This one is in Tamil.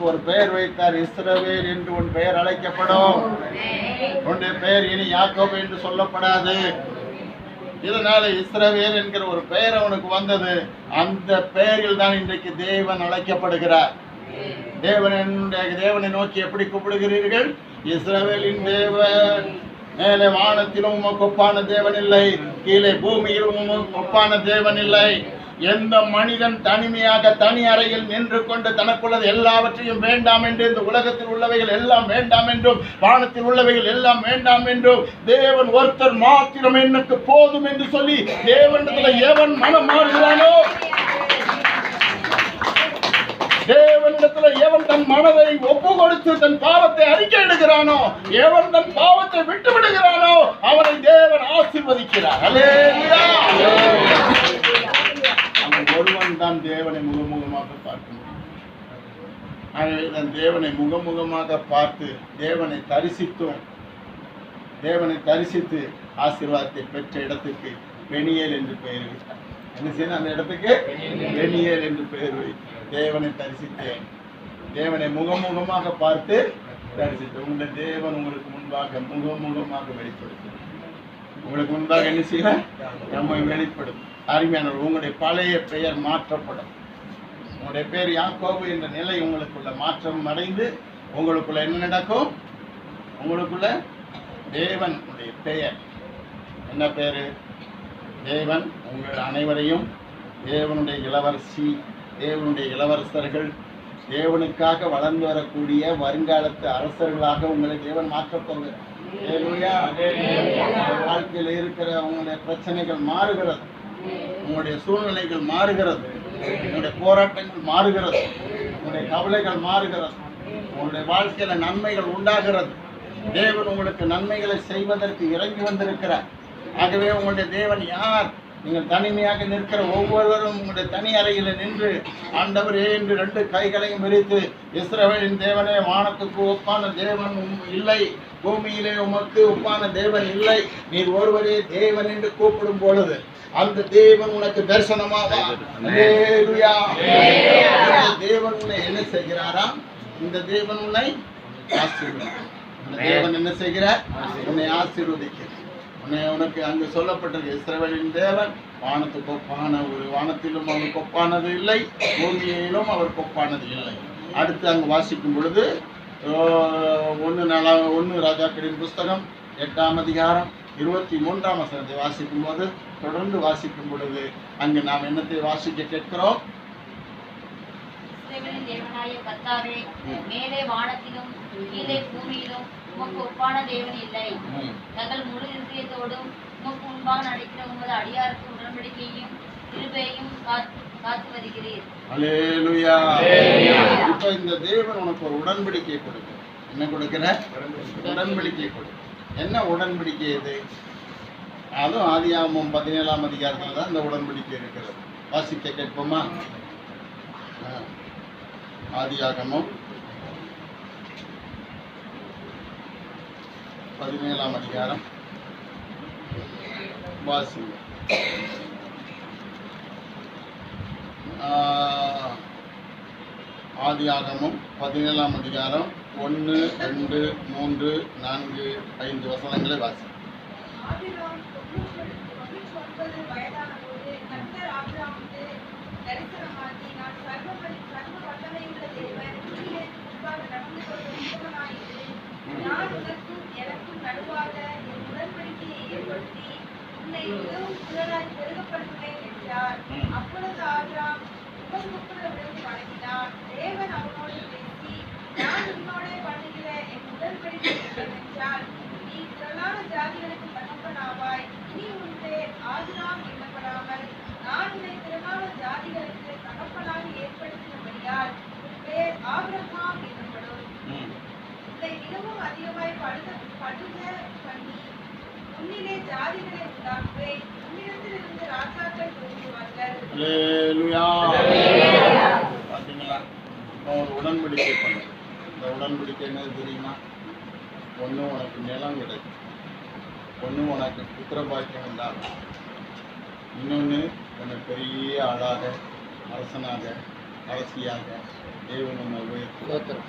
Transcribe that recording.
ஒரு பெயர் வைத்தார், இஸ்ரவேல் என்று உன் பெயர் அழைக்கப்படும். உன்னுடைய பெயர் இனி யாக்கோபு என்று சொல்லப்படாது. இதனால இஸ்ரவேல் என்கிற ஒரு பெயர் அவனுக்கு வந்தது. அந்த பெயரில் தான் இன்றைக்கு தேவன் அழைக்கப்படுகிறார். தேவனை நோக்கி எப்படி கூப்பிடுகிறீர்கள்? இஸ்ரவேலின் தேவன். மேலே வானத்திலும் உமக்கு ஒப்பான தேவன் இல்லை, கீழே பூமியிலும் உமக்கு ஒப்பான தேவன் இல்லை. எந்த மனிதன் தனிமையாக தனி அறையில் நின்று கொண்டு தனக்குள்ளது எல்லாவற்றையும் வேண்டாம் என்று, இந்த உலகத்தில் உள்ளவைகள் எல்லாம் வேண்டாம் என்றும், வானத்தில் உள்ளவைகள் எல்லாம் வேண்டாம் என்றும், தேவன் ஒருத்தர் மாத்திரம் எனக்கு போதும் என்று சொல்லி தேவனிடத்தில் எவன் மனம் மாறுகிறானோ, தேவனிடத்துல எவன் தன் மனதை ஒப்பு கொடுத்து தன் பாவத்தை அறிக்கை எடுக்கிறானோ, எவன் தன் பாவத்தை விட்டு விடுகிறானோ, அவனை தேவன் ஆசீர்வதிக்கிறார். அவன் ஒருவன் தான் தேவனை முகமுகமாக பார்க்க முடியும். ஆகவே தேவனை முகமுகமாக பார்த்து தேவனை தரிசித்து ஆசீர்வாதத்தை பெற்ற இடத்துக்கு பெனியேல் என்று பெயர் வைத்தார். என்ன செய்யணும்? அந்த இடத்துக்கு பெனியேல் என்று பெயர் வைத்தார். தேவனை தரிசித்தேன், தேவனை முகமுகமாக பார்த்து தரிசித்தேன். உங்களுடைய தேவன் உங்களுக்கு முன்பாக முகமுகமாக வெளிப்படுத்தும். உங்களுக்கு முன்பாக என்ன செய்ய நம்மை வெளிப்படும். அருமையானவர், உங்களுடைய பழைய பெயர் மாற்றப்படும். உங்களுடைய பெயர் யாக்கோபு என்ற நிலை உங்களுக்குள்ள மாற்றம் அடைந்து உங்களுக்குள்ள என்ன நடக்கும்? உங்களுக்குள்ள தேவனுடைய பெயர் என்ன பெயரு? தேவன் உங்கள் அனைவரையும் தேவனுடைய இளவரசி, தேவனுடைய இளவரசர்கள், தேவனுக்காக வளர்ந்து வரக்கூடிய வருங்காலத்து அரசர்களாக உங்களை தேவன் மாற்றப் போகிறார். வாழ்க்கையில் இருக்கிற உங்களுடைய பிரச்சனைகள் மாறுகிறது, உங்களுடைய சூழ்நிலைகள் மாறுகிறது, உங்களுடைய போராட்டங்கள் மாறுகிறது, உங்களுடைய கவலைகள் மாறுகிறது, உங்களுடைய வாழ்க்கையில நன்மைகள் உண்டாகிறது. தேவன் உங்களுக்கு நன்மைகளை செய்வதற்கு இறங்கி வந்திருக்கிறார். ஆகவே உங்களுடைய தேவன் யார்? நீங்கள் தனிமையாக நிற்கிற ஒவ்வொருவரும் உங்களுடைய தனி அறையில் நின்று, ஆண்டவரே என்று 2 கைகளையும் விரித்து, இஸ்ரவேலின் தேவனே, வானத்துக்கு ஒப்பான தேவன் இல்லை, பூமியிலே உமக்கு ஒப்பான தேவன் இல்லை, நீர் ஒருவரே தேவன் என்று கூப்பிடும் பொழுது அந்த தேவன் உனக்கு தரிசனமாவார். அல்லேலூயா. தேவன் உன்னை என்ன செய்கிறாரா? இந்த தேவன் உன்னை ஆசீர்வதிக்கிறார். இந்த தேவன் என்ன செய்கிறார்? உன்னை ஆசீர்வதிக்கிறார். உனக்கு அங்கு சொல்லப்பட்டிருக்கு, இஸ்ரவேலின் தேவன் வானத்துக்கு ஒப்பான ஒரு வானத்திலும் அவருக்கு ஒப்பானது இல்லை, பூமியிலும் அவருக்கு ஒப்பானது இல்லை. அடுத்து அங்கு வாசிக்கும் பொழுது 1 ராஜாக்களின் புஸ்தகம் 8ஆம் அதிகாரம் 23ஆம் வசனத்தை வாசிக்கும் போது, தொடர்ந்து வாசிக்கும் பொழுது அங்கு நாம் என்னத்தை வாசிக்க கேட்கிறோம்? தேவனாகிய கர்த்தாவே, மேலே வானத்திலும் கீழே பூமியிலும் உமக்கு ஒப்பான தேவன் இல்லை. தங்கள் முழு இருதயத்தோடும் உமக்கு முன்பாக நடக்கிற உமது அடியாருக்கு உடன்படிக்கையும் கிருபையும் காத்து வருகிறீர். அல்லேலூயா. இப்ப இந்த தேவன் உனக்கு ஒரு உடன்படிக்கை கொடுக்க. என்ன கொடுக்கிற? உடன்படிக்கை கொடுக்க. என்ன உடன்படிக்கை இது? அதுவும் ஆதியாகமம் 17ஆம் அதிகாரத்துல தான் இந்த உடன்படிக்கை இருக்கிறது. வாசிக்க கேட்போமா? ஆதியாகமம் 17ஆம் அதிகாரம் வாசிங்க. ஆதியாகமம் 17ஆம் அதிகாரம் 1, 2, 3, 4, 5 வசனங்களை வாசி. பார்த்தீங்களா? ஒரு உடன்படிக்கை பண்ண. இந்த உடன்படிக்கை என்னது தெரியுமா? ஒன்று உனக்கு நிலம் கிடைக்கும், ஒன்று உனக்கு புத்திரபாக்கியம் உண்டாகும், இன்னொன்று உனக்கு பெரிய ஆளாக அரசனாக அரசியாக தேவன் நம்மை உயர்த்துவார்.